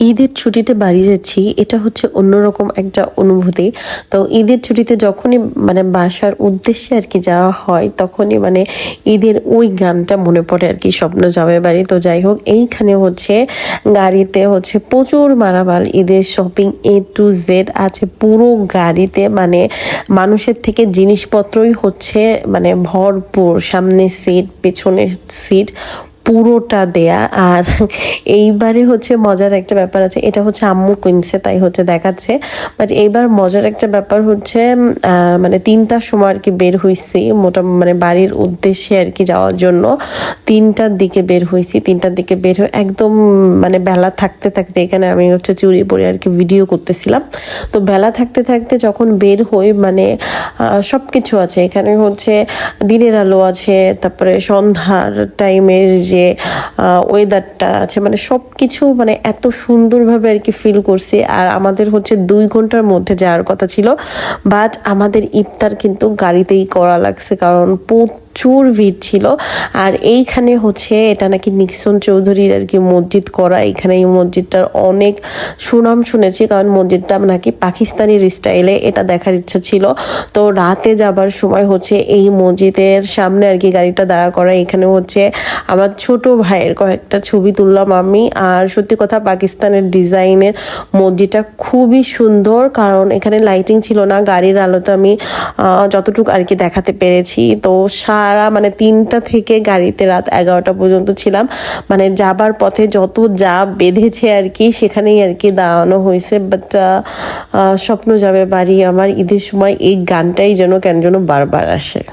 ঈদের ছুটিতে বাড়ি যাচ্ছি, এটা হচ্ছে অন্যরকম একটা অনুভূতি। তো ঈদের ছুটিতে যখনই মানে বাসার উদ্দেশ্যে আর কি যাওয়া হয়, তখনই মানে ঈদের ওই গানটা মনে পড়ে আর কি, স্বপ্ন জামাই বাড়ি। তো যাই হোক, এইখানে হচ্ছে গাড়িতে হচ্ছে প্রচুর মালামাল, ঈদের শপিং A to Z আছে পুরো গাড়িতে। মানে মানুষের থেকে জিনিসপত্রই হচ্ছে মানে ভরপুর, সামনে সিট, পেছনে সিট, পুরোটা দেয়া। আর এইবারে হচ্ছে মজার একটা ব্যাপার আছে, এটা হচ্ছে আম্মু কিনছে তাই হচ্ছে দেখাচ্ছে। বাট এইবার মজার একটা ব্যাপার হচ্ছে মানে 3টার সময় আর কি বের হয়েছি, মানে বাড়ির উদ্দেশ্যে আর কি যাওয়ার জন্য 3টার দিকে বের হয়েছি। 3টার দিকে বের হয়ে একদম মানে বেলা থাকতে থাকতে, এখানে আমি হচ্ছে চুড়ি পরে আর কি ভিডিও করতেছিলাম। তো বেলা থাকতে থাকতে যখন বের হই, মানে সব কিছু আছে এখানে, হচ্ছে দিনের আলো আছে, তারপরে সন্ধ্যার টাইমের যে ওয়েদারটা আছে, মানে সব কিছু মানে এত সুন্দরভাবে আর কি ফিল করছি। আর আমাদের হচ্ছে 2 ঘন্টার মধ্যে যাওয়ার কথা ছিল, বাট আমাদের ইফতার কিন্তু গাড়িতেই করা লাগছে, কারণ প্রচুর ভিড় ছিল। আর এইখানে হচ্ছে এটা নাকি নিক্সন চৌধুরীর আর কি মসজিদ করা, এখানে এই মসজিদটার অনেক সুনাম শুনেছি, কারণ মসজিদটা নাকি পাকিস্তানি স্টাইলে, এটা দেখার ইচ্ছা ছিল। তো রাতে যাবার সময় হচ্ছে এই মসজিদের সামনে আর কি গাড়িটা দাঁড়া করা। এখানে হচ্ছে আমার ছোট ভাইয়ের কয়েকটা ছবি তুললাম আমি। আর সত্যি কথা, পাকিস্তানের ডিজাইনের মসজিদটা খুবই সুন্দর, কারণ এখানে লাইটিং ছিল না, গাড়ির আলোতে আমি যতটুকু আর কি দেখাতে পেরেছি। তো সারা মানে 3টা থেকে গাড়িতে রাত 11টা পর্যন্ত ছিলাম। মানে যাবার পথে যত যা বেঁধেছে আর কি, সেখানেই আর কি দাঁড়ানো হয়েছে। বাট স্বপ্ন যাবে বাড়ি, আমার ঈদের সময় এই গানটাই যেন কেন যেন বারবার আসে।